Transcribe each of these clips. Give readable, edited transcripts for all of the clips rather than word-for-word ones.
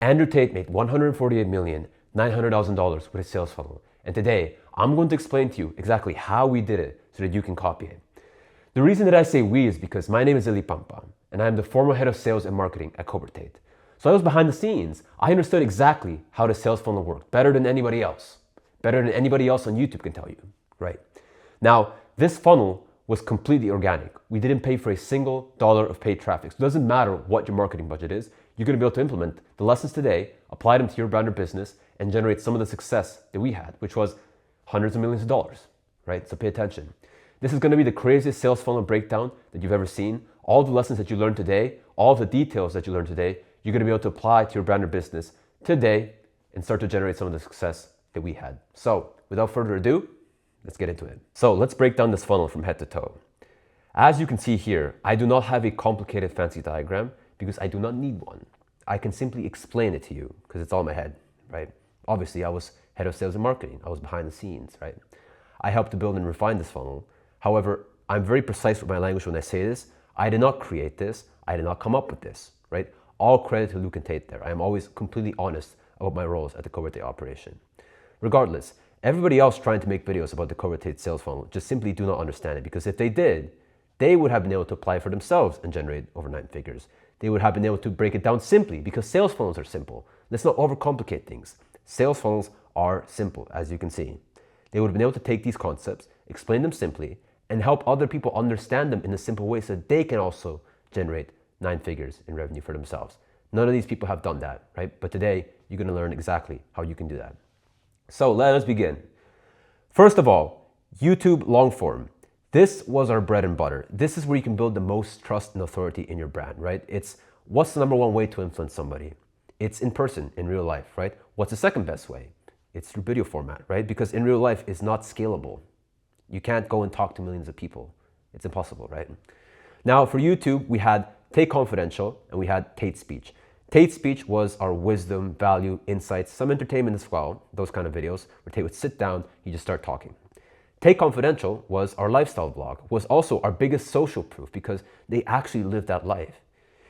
Andrew Tate made $148,900,000 with his sales funnel. And today, I'm going to explain to you exactly how we did it so that you can copy it. The reason that I say we is because my name is Eli Pampa, and I am the former head of sales and marketing at Cobratate. So I was behind the scenes. I understood exactly how the sales funnel worked, better than anybody else. Better than anybody else on YouTube can tell you, right? Now, this funnel was completely organic. We didn't pay for a single dollar of paid traffic. So it doesn't matter what your marketing budget is. You're going to be able to implement the lessons today, apply them to your brand or business, and generate some of the success that we had, which was hundreds of millions of dollars, right? So pay attention. This is going to be the craziest sales funnel breakdown that you've ever seen. All the lessons that you learned today, all the details that you learned today, you're going to be able to apply to your brand or business today and start to generate some of the success that we had. So without further ado, let's get into it. So let's break down this funnel from head to toe. As you can see here, I do not have a complicated fancy diagram because I do not need one. I can simply explain it to you because it's all in my head, right? Obviously, I was head of sales and marketing. I was behind the scenes, right? I helped to build and refine this funnel. However, I'm very precise with my language when I say this. I did not create this. I did not come up with this, right? All credit to Luke and Tate there. I am always completely honest about my roles at the Cobratate operation. Regardless, everybody else trying to make videos about the Cobratate sales funnel just simply do not understand it, because if they did, they would have been able to apply for themselves and generate over 9 figures. They would have been able to break it down simply because sales funnels are simple. Let's not overcomplicate things. Sales funnels are simple, as you can see. They would have been able to take these concepts, explain them simply, and help other people understand them in a simple way so that they can also generate 9 figures in revenue for themselves. None of these people have done that, right? But today, you're going to learn exactly how you can do that. So let us begin. First of all, YouTube long form. This was our bread and butter. This is where you can build the most trust and authority in your brand, right? It's what's the number one way to influence somebody? It's in person, in real life, right? What's the second best way? It's through video format, right? Because in real life, it's not scalable. You can't go and talk to millions of people. It's impossible, right? Now for YouTube, we had Tate Confidential and we had Tate Speech. Tate Speech was our wisdom, value, insights, some entertainment as well, those kind of videos where Tate would sit down, you just start talking. Tate Confidential was our lifestyle vlog, was also our biggest social proof because they actually lived that life.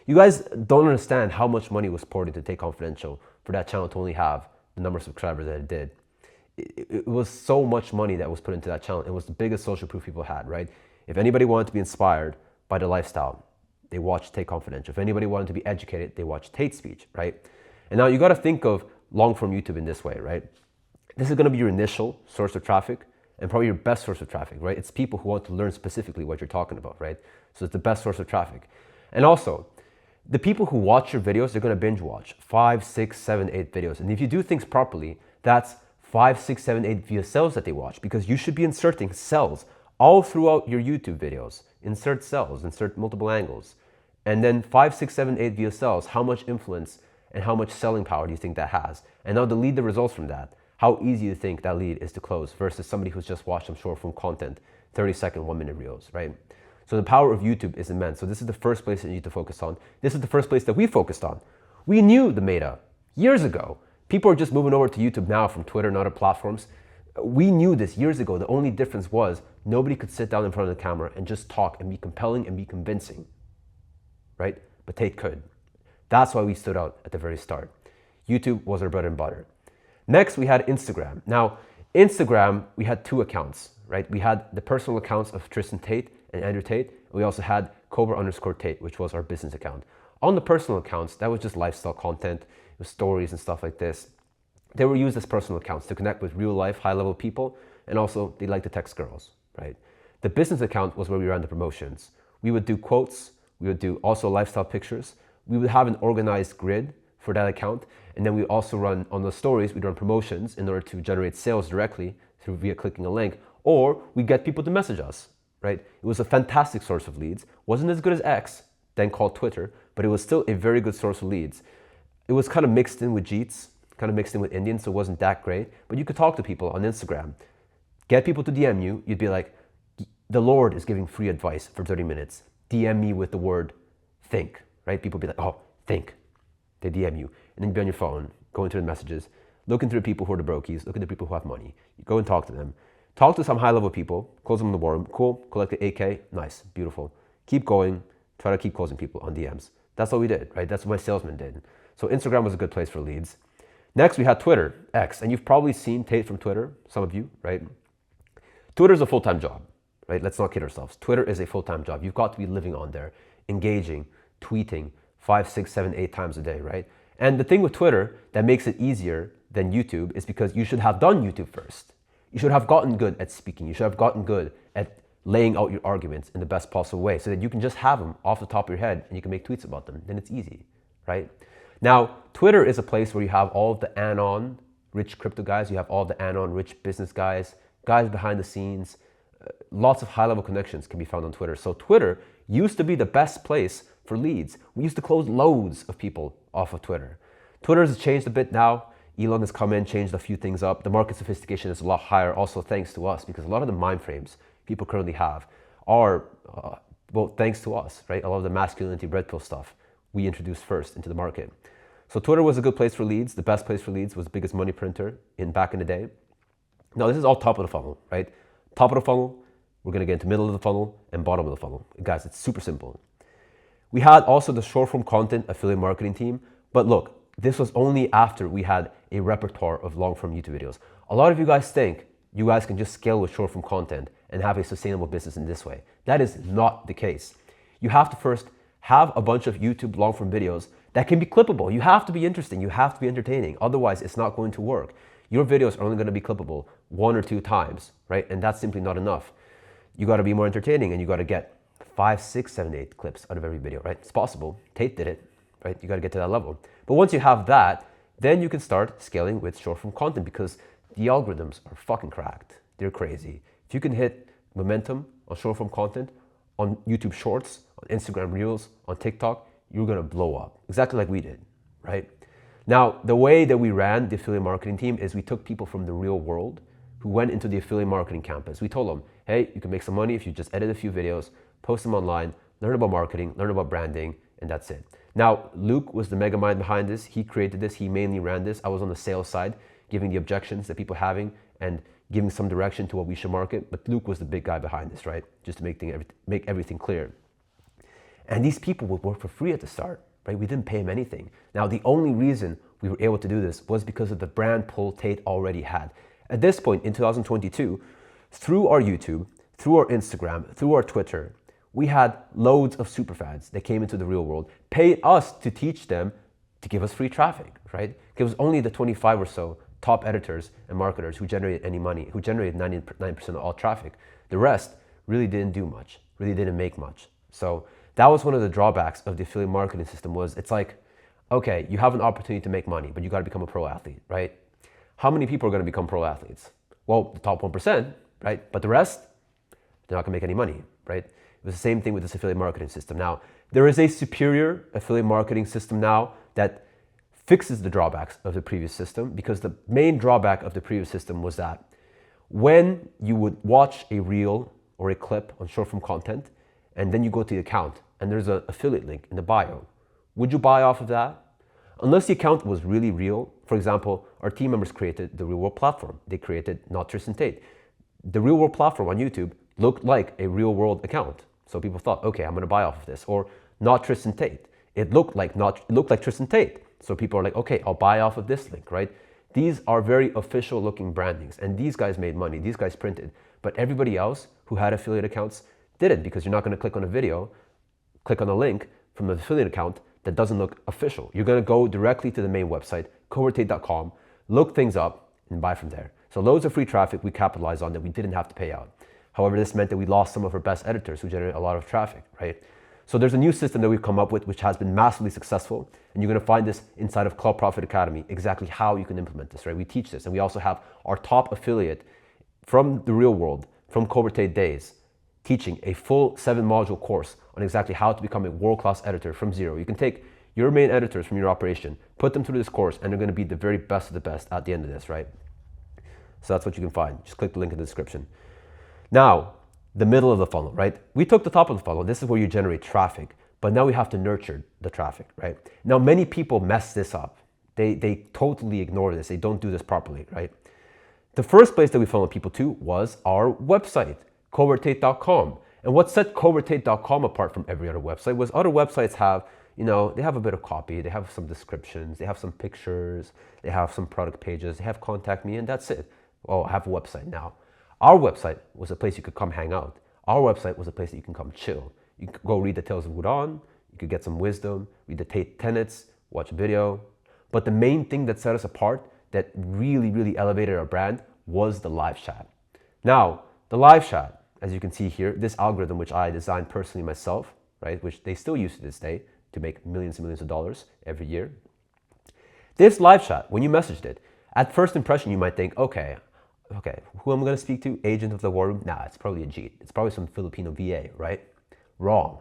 You guys don't understand how much money was poured into Tate Confidential for that channel to only have the number of subscribers that it did. It was so much money that was put into that channel. It was the biggest social proof people had, right? If anybody wanted to be inspired by the lifestyle, they watched Tate Confidential. If anybody wanted to be educated, they watched Tate Speech, right? And now you got to think of long-form YouTube in this way, right? This is going to be your initial source of traffic and probably your best source of traffic, right? It's people who want to learn specifically what you're talking about, right? So it's the best source of traffic. And also, the people who watch your videos, they're going to binge watch 5, 6, 7, 8 videos. And if you do things properly, that's 5, 6, 7, 8 VSLs that they watch, because you should be inserting cells all throughout your YouTube videos. Insert cells, insert multiple angles. And then 5, 6, 7, 8 VSLs, how much influence and how much selling power do you think that has? And now delete the results from that. How easy you think that lead is to close versus somebody who's just watched some short form content, 30-second, 1-minute reels, right? So the power of YouTube is immense. So this is the first place that you need to focus on. This is the first place that we focused on. We knew the meta years ago. People are just moving over to YouTube now from Twitter and other platforms. We knew this years ago. The only difference was nobody could sit down in front of the camera and just talk and be compelling and be convincing, right? But Tate could. That's why we stood out at the very start. YouTube was our bread and butter. Next, we had Instagram. Now, Instagram, we had 2 accounts, right? We had the personal accounts of Tristan Tate and Andrew Tate. We also had Cobra_Tate, which was our business account. On the personal accounts, that was just lifestyle content, it was stories and stuff like this. They were used as personal accounts to connect with real life, high level people, and also they like to text girls, right? The business account was where we ran the promotions. We would do quotes, we would do also lifestyle pictures. We would have an organized grid for that account. And then we also run on the stories, we'd run promotions in order to generate sales directly through via clicking a link, or we get people to message us, right? It was a fantastic source of leads. Wasn't as good as X, then called Twitter, but it was still a very good source of leads. It was kind of mixed in with Jeets, kind of mixed in with Indians, so it wasn't that great, but you could talk to people on Instagram. Get people to DM you, you'd be like, the Lord is giving free advice for 30 minutes. DM me with the word think, right? People be like, oh, think. They DM you. And then you be on your phone, going through the messages, looking through the people who are the brokies, looking at the people who have money. You go and talk to them. Talk to some high-level people, close them in the warm. Cool, collect the 8K, nice, beautiful. Keep going, try to keep closing people on DMs. That's what we did, right? That's what my salesman did. So Instagram was a good place for leads. Next, we had Twitter, X, and you've probably seen Tate from Twitter, some of you, right? Twitter is a full-time job, right? Let's not kid ourselves. Twitter is a full-time job. You've got to be living on there, engaging, tweeting 5, 6, 7, 8 times a day, right? And the thing with Twitter that makes it easier than YouTube is because you should have done YouTube first. You should have gotten good at speaking. You should have gotten good at laying out your arguments in the best possible way so that you can just have them off the top of your head and you can make tweets about them. Then it's easy, right? Now, Twitter is a place where you have all of the anon rich crypto guys. You have all the anon rich business guys, guys behind the scenes. Lots of high-level connections can be found on Twitter. So Twitter used to be the best place for leads. We used to close loads of people off of Twitter. Twitter has changed a bit now. Elon has come in, changed a few things up. The market sophistication is a lot higher, also thanks to us, because a lot of the mind frames people currently have are, well, thanks to us, right? A lot of the masculinity red pill stuff we introduced first into the market. So Twitter was a good place for leads. The best place for leads was the biggest money printer back in the day. Now, this is all top of the funnel, right? Top of the funnel, we're going to get into middle of the funnel and bottom of the funnel. Guys, it's super simple. We had also the short form content affiliate marketing team, but look, this was only after we had a repertoire of long form YouTube videos. A lot of you guys think you guys can just scale with short form content and have a sustainable business in this way. That is not the case. You have to first have a bunch of YouTube long form videos that can be clippable. You have to be interesting. You have to be entertaining. Otherwise, it's not going to work. Your videos are only going to be clippable 1 or 2 times, right? And that's simply not enough. You got to be more entertaining and you got to get 5, 6, 7, 8 clips out of every video, right? It's possible. Tate did it, right? You got to get to that level. But once you have that, then you can start scaling with short form content because the algorithms are fucking cracked. They're crazy. If you can hit momentum on short form content, on YouTube Shorts, on Instagram Reels, on TikTok, you're going to blow up. Exactly like we did, right? Now, the way that we ran the affiliate marketing team is we took people from the real world who went into the affiliate marketing campus. We told them, hey, you can make some money if you just edit a few videos, post them online, learn about marketing, learn about branding, and that's it. Now, Luke was the mega mind behind this. He created this. He mainly ran this. I was on the sales side, giving the objections that people having and giving some direction to what we should market. But Luke was the big guy behind this, right? Just to make everything clear. And these people would work for free at the start, right? We didn't pay them anything. Now, the only reason we were able to do this was because of the brand pull Tate already had. At this point in 2022, through our YouTube, through our Instagram, through our Twitter, we had loads of superfans that came into the real world, paid us to teach them to give us free traffic, right? It was only the 25 or so top editors and marketers who generated any money, who generated 99% of all traffic. The rest really didn't do much, really didn't make much. So that was one of the drawbacks of the affiliate marketing system was it's like, okay, you have an opportunity to make money, but you got to become a pro athlete, right? How many people are going to become pro athletes? Well, the top 1%, right? But the rest, they're not going to make any money, right? It was the same thing with this affiliate marketing system. Now, there is a superior affiliate marketing system now that fixes the drawbacks of the previous system because the main drawback of the previous system was that when you would watch a reel or a clip on short form content and then you go to the account and there's an affiliate link in the bio, would you buy off of that? Unless the account was really real. For example, our team members created the Real World platform. They created Not Tristan Tate. The Real World platform on YouTube looked like a real world account. So people thought, okay, I'm going to buy off of this. Or Not Tristan Tate. It looked like Tristan Tate. So people are like, okay, I'll buy off of this link, right? These are very official looking brandings. And these guys made money. These guys printed. But everybody else who had affiliate accounts didn't because you're not going to click on a video, click on a link from the affiliate account that doesn't look official. You're going to go directly to the main website, cobratate.com, look things up and buy from there. So loads of free traffic we capitalized on that we didn't have to pay out. However, this meant that we lost some of our best editors who generate a lot of traffic, right? So there's a new system that we've come up with which has been massively successful. And you're going to find this inside of Cobratate Academy, exactly how you can implement this, right? We teach this and we also have our top affiliate from the real world, from Cobratate days, teaching a full 7-module course on exactly how to become a world-class editor from zero. You can take your main editors from your operation, put them through this course, and they're going to be the very best of the best at the end of this, right? So that's what you can find. Just click the link in the description. Now, the middle of the funnel, right? We took the top of the funnel. This is where you generate traffic, but now we have to nurture the traffic, right? Now, many people mess this up. They totally ignore this. They don't do this properly, right? The first place that we funneled people to was our website, cobratate.com. And what set cobratate.com apart from every other website was other websites have, they have a bit of copy, they have some descriptions, they have some pictures, they have some product pages, they have contact me, and that's it. Oh, I have a website now. Our website was a place you could come hang out. Our website was a place that you can come chill. You could go read the Tales of Wudan, you could get some wisdom, read the Tate tenets, watch a video. But the main thing that set us apart, that really, really elevated our brand, was the live chat. Now, the live chat, as you can see here, this algorithm which I designed personally myself, right, which they still use to this day to make millions and millions of dollars every year. This live chat, when you messaged it, at first impression you might think, okay, who am I going to speak to? Agent of the war room? Nah, it's probably a Jeet. It's probably some Filipino VA, right? Wrong.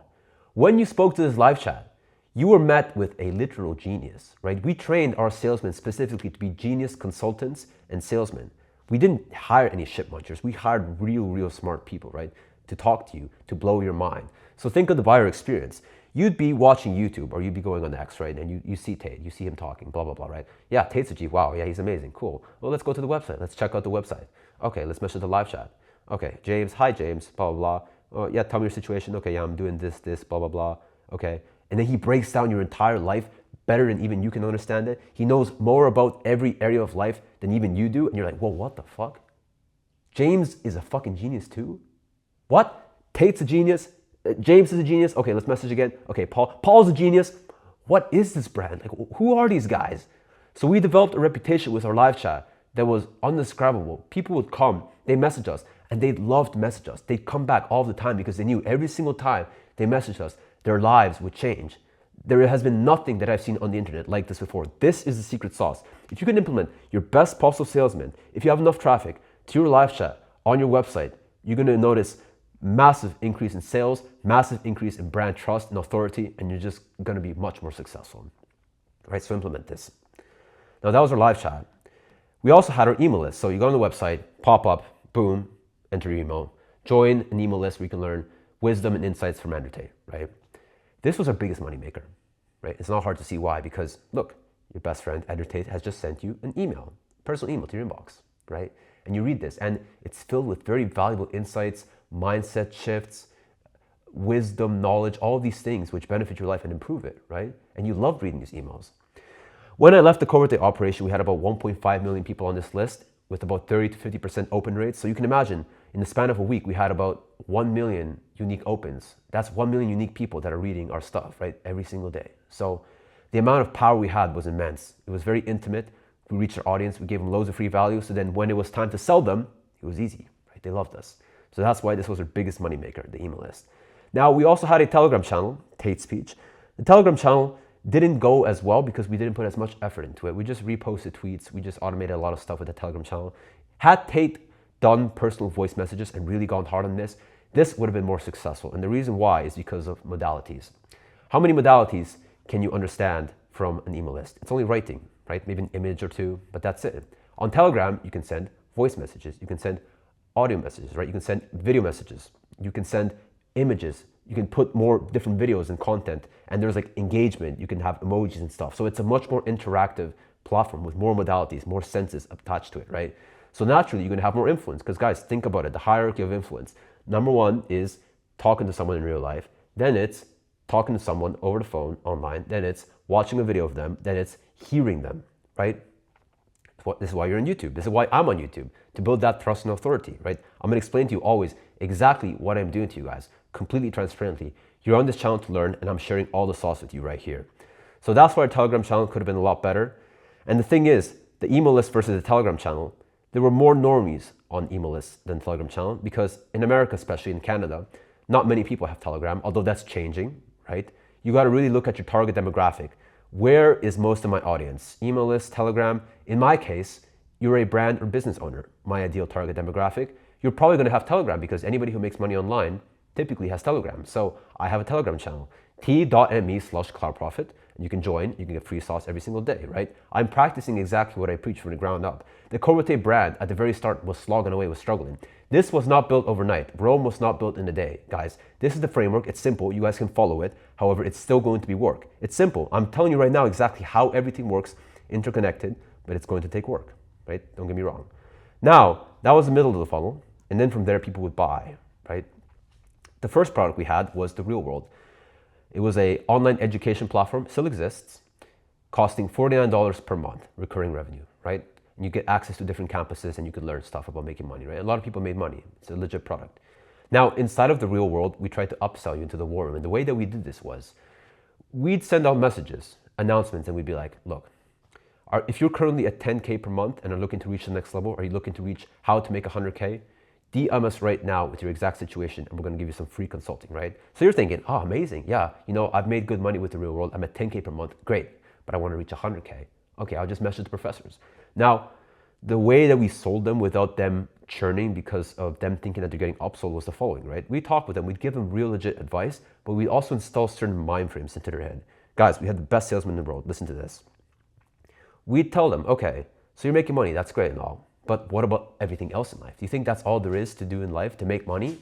When you spoke to this live chat, you were met with a literal genius, right? We trained our salesmen specifically to be genius consultants and salesmen. We didn't hire any shit munchers. We hired real smart people, right? To talk to you, to blow your mind. So think of the buyer experience. You'd be watching YouTube or you'd be going on X, right? And you see Tate, you see him talking, blah, blah, blah, right? Yeah, Tate's a G. Wow, yeah, he's amazing. Cool. Well, let's go to the website. Let's check out the website. Okay, let's message the live chat. Okay, James, hi James, blah, blah, blah. Oh, yeah, tell me your situation. Okay, yeah, I'm doing this, blah, blah, blah. Okay. And then he breaks down your entire life better than even you can understand it. He knows more about every area of life than even you do. And you're like, whoa, what the fuck? James is a fucking genius too? What? Tate's a genius? James is a genius? Okay, let's message again. Okay, Paul's a genius. What is this brand? Like, who are these guys? So we developed a reputation with our live chat that was undescribable. People would come, they message us, and they loved to message us. They'd come back all the time because they knew every single time they messaged us, their lives would change. There has been nothing that I've seen on the internet like this before. This is the secret sauce. If you can implement your best possible salesman, if you have enough traffic to your live chat on your website, you're going to notice massive increase in sales, massive increase in brand trust and authority, and you're just going to be much more successful. Right? So implement this. Now that was our live chat. We also had our email list. So you go on the website, pop up, boom, enter your email, join an email list where you can learn wisdom and insights from Andrew Tate, right? This was our biggest moneymaker, right? It's not hard to see why, because look, your best friend, Andrew Tate, has just sent you an email, personal email to your inbox, right? And you read this, and it's filled with very valuable insights, mindset shifts, wisdom, knowledge, all of these things which benefit your life and improve it, right? And you love reading these emails. When I left the Cobratate operation, we had about 1.5 million people on this list with about 30 to 50% open rates. So you can imagine, in the span of a week, we had about 1 million unique opens. That's 1 million unique people that are reading our stuff, right? Every single day. So the amount of power we had was immense. It was very intimate. We reached our audience. We gave them loads of free value. So then when it was time to sell them, it was easy, right? They loved us. So that's why this was our biggest moneymaker, the email list. Now, we also had a Telegram channel, Tate Speech. The Telegram channel didn't go as well because we didn't put as much effort into it. We just reposted tweets. We just automated a lot of stuff with the Telegram channel. Had Tate done personal voice messages and really gone hard on this, this would have been more successful. And the reason why is because of modalities. How many modalities can you understand from an email list? It's only writing, right? Maybe an image or two, but that's it. On Telegram, you can send voice messages. You can send audio messages, right? You can send video messages. You can send images. You can put more different videos and content, and there's like engagement. You can have emojis and stuff. So it's a much more interactive platform with more modalities, more senses attached to it, right? So naturally, you're gonna have more influence because guys, think about it, the hierarchy of influence. Number one is talking to someone in real life. Then it's talking to someone over the phone, online. Then it's watching a video of them. Then it's hearing them, right? This is why you're on YouTube. This is why I'm on YouTube, to build that trust and authority, right? I'm gonna explain to you always exactly what I'm doing to you guys, completely transparently. You're on this channel to learn, and I'm sharing all the sauce with you right here. So that's why our Telegram channel could have been a lot better. And the thing is, the email list versus the Telegram channel, there were more normies on email lists than Telegram channel because in America, especially in Canada, not many people have Telegram, although that's changing, right? You got to really look at your target demographic. Where is most of my audience? Email list, Telegram. In my case, you're a brand or business owner, my ideal target demographic. You're probably going to have Telegram because anybody who makes money online typically has Telegram. So I have a Telegram channel, t.me/cloudprofit. You can join, you can get free sauce every single day, right? I'm practicing exactly what I preach from the ground up. The Cobratate brand at the very start was slogging away, was struggling. This was not built overnight. Rome was not built in a day, guys. This is the framework, it's simple, you guys can follow it. However, it's still going to be work. It's simple, I'm telling you right now exactly how everything works, interconnected, but it's going to take work, right? Don't get me wrong. Now, that was the middle of the funnel, and then from there people would buy, right? The first product we had was the real world. It was a online education platform, still exists, costing $49 per month, recurring revenue, right? And you get access to different campuses and you could learn stuff about making money, right? A lot of people made money. It's a legit product. Now, inside of the real world, we tried to upsell you into the war room. And the way that we did this was we'd send out messages, announcements, and we'd be like, look, if you're currently at 10K per month and are looking to reach the next level, are you looking to reach how to make 100K? DM us right now with your exact situation and we're going to give you some free consulting, right? So you're thinking, oh, amazing. Yeah, I've made good money with the real world. I'm at 10K per month. Great. But I want to reach 100K. Okay, I'll just message the professors. Now, the way that we sold them without them churning because of them thinking that they're getting upsold was the following, right? We talked with them, we'd give them real legit advice, but we'd also install certain mind frames into their head. Guys, we had the best salesman in the world. Listen to this. We'd tell them, okay, so you're making money, that's great and all, but what about everything else in life? Do you think that's all there is to do in life to make money?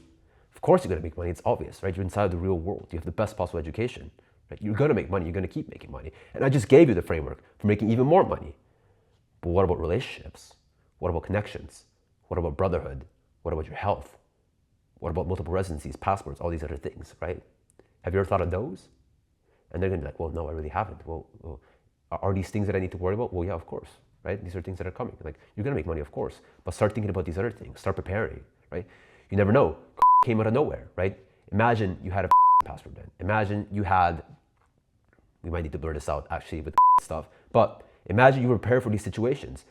Of course you're gonna make money, it's obvious, right? You're inside the real world, you have the best possible education, right? You're gonna make money, you're gonna keep making money. And I just gave you the framework for making even more money. But what about relationships? What about connections? What about brotherhood? What about your health? What about multiple residencies, passports, all these other things, right? Have you ever thought of those? And they're gonna be like, well, no, I really haven't. Well, are these things that I need to worry about? Well, yeah, of course, right? These are things that are coming. Like, you're gonna make money, of course, but start thinking about these other things. Start preparing, right? You never know. Came out of nowhere, right? Imagine you had a password then. Imagine you had, we might need to blur this out actually with stuff, but imagine you were prepared for these situations.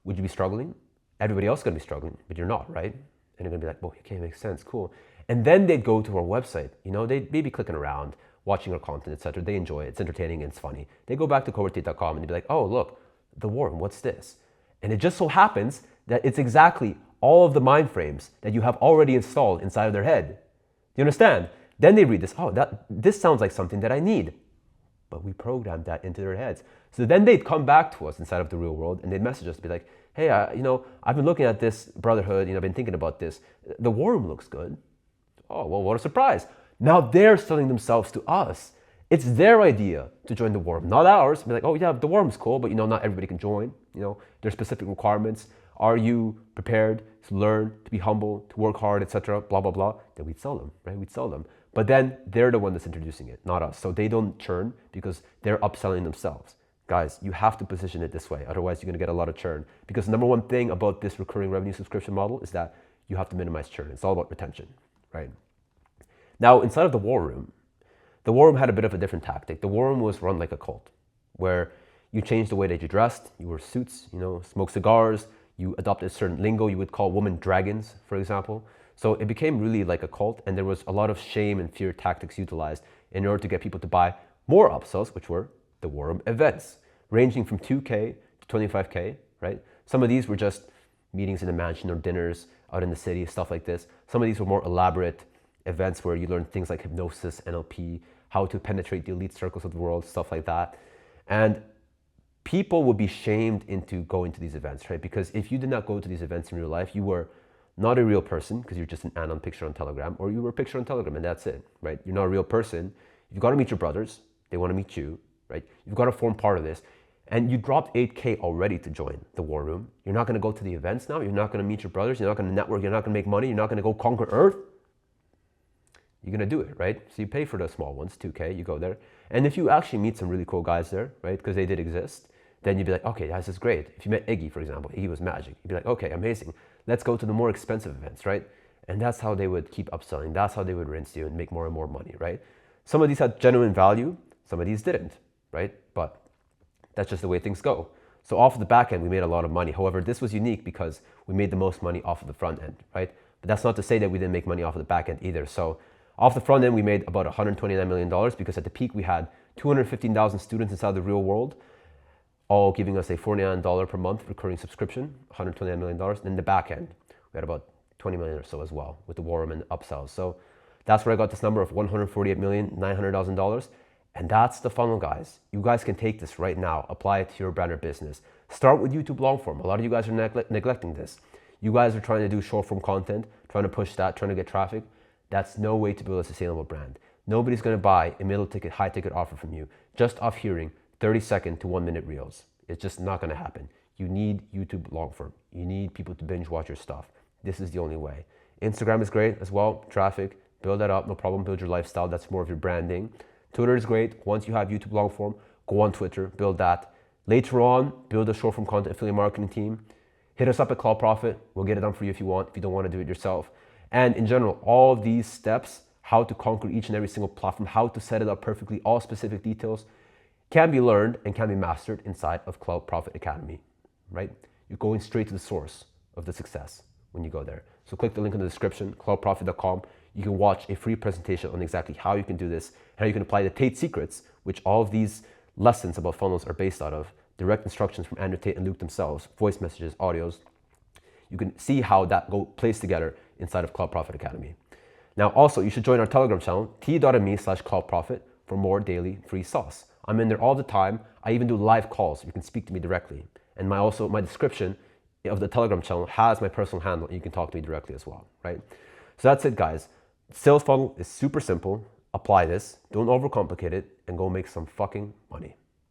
Would you be struggling? Everybody else is gonna be struggling, but you're not, right? And you're gonna be like, well, okay, makes sense, cool. And then they'd go to our website, they'd maybe clicking around, watching our content, etc. They enjoy it, it's entertaining and it's funny. They go back to cobratate.com and they'd be like, oh, look, the war room, what's this? And it just so happens that it's exactly all of the mind frames that you have already installed inside of their head. You understand? Then they read this, oh, this sounds like something that I need. But we programmed that into their heads. So then they'd come back to us inside of the real world and they'd message us to be like, hey, I've been looking at this brotherhood, I've been thinking about this. The war room looks good. Oh, well, what a surprise. Now they're selling themselves to us. It's their idea to join the war room, not ours. Be like, oh yeah, the war room's cool, but not everybody can join. There's specific requirements. Are you prepared to learn, to be humble, to work hard, etc., blah, blah, blah. Then we'd sell them, right? We'd sell them. But then they're the one that's introducing it, not us. So they don't churn because they're upselling themselves. Guys, you have to position it this way. Otherwise, you're gonna get a lot of churn. Because the number one thing about this recurring revenue subscription model is that you have to minimize churn. It's all about retention, right? Now, inside of the war room had a bit of a different tactic. The war room was run like a cult, where you changed the way that you dressed. You wore suits, smoked cigars. You adopted a certain lingo. You would call women dragons, for example. So it became really like a cult, and there was a lot of shame and fear tactics utilized in order to get people to buy more upsells, which were the war room events, ranging from 2K to 25K, right? Some of these were just meetings in a mansion or dinners out in the city, stuff like this. Some of these were more elaborate events where you learn things like hypnosis, NLP, how to penetrate the elite circles of the world, stuff like that. And people would be shamed into going to these events, right? Because if you did not go to these events in real life, you were not a real person because you're just an anon picture on Telegram, or you were a picture on Telegram and that's it, right? You're not a real person. You've got to meet your brothers. They want to meet you, right? You've got to form part of this. And you dropped 8K already to join the war room. You're not going to go to the events now. You're not going to meet your brothers. You're not going to network. You're not going to make money. You're not going to go conquer Earth. You're gonna do it, right? So you pay for the small ones, 2K, you go there. And if you actually meet some really cool guys there, right, because they did exist, then you'd be like, okay, this is great. If you met Iggy, for example, Iggy was magic. You'd be like, okay, amazing. Let's go to the more expensive events, right? And that's how they would keep upselling. That's how they would rinse you and make more and more money, right? Some of these had genuine value, some of these didn't, right? But that's just the way things go. So off of the back end, we made a lot of money. However, this was unique because we made the most money off of the front end, right? But that's not to say that we didn't make money off of the back end either. So off the front end, we made about $129 million because at the peak, we had 215,000 students inside the real world, all giving us a $49 per month recurring subscription, $129 million. And in the back end, we had about 20 million or so as well with the war room and upsells. So that's where I got this number of $148,900,000. And that's the funnel, guys. You guys can take this right now, apply it to your brand or business. Start with YouTube long form. A lot of you guys are neglecting this. You guys are trying to do short form content, trying to push that, trying to get traffic. That's no way to build a sustainable brand. Nobody's gonna buy a middle ticket, high ticket offer from you just off hearing 30-second to 1-minute reels. It's just not gonna happen. You need YouTube long form. You need people to binge watch your stuff. This is the only way. Instagram is great as well, traffic, build that up, no problem. Build your lifestyle. That's more of your branding. Twitter is great. Once you have YouTube long form, go on Twitter, build that. Later on, build a short form content affiliate marketing team. Hit us up at Cloud Profit. We'll get it done for you if you want, if you don't want to do it yourself. And in general, all of these steps, how to conquer each and every single platform, how to set it up perfectly, all specific details can be learned and can be mastered inside of Cloud Profit Academy, right? You're going straight to the source of the success when you go there. So click the link in the description, cloudprofit.com. You can watch a free presentation on exactly how you can do this, how you can apply the Tate secrets, which all of these lessons about funnels are based out of, direct instructions from Andrew Tate and Luke themselves, voice messages, audios. You can see how that plays together inside of Cloud Profit Academy. Now, also, you should join our Telegram channel, t.me/cloudprofit, for more daily free sauce. I'm in there all the time. I even do live calls. You can speak to me directly. And my description of the Telegram channel has my personal handle. You can talk to me directly as well, right? So that's it, guys. Sales funnel is super simple. Apply this. Don't overcomplicate it and go make some fucking money.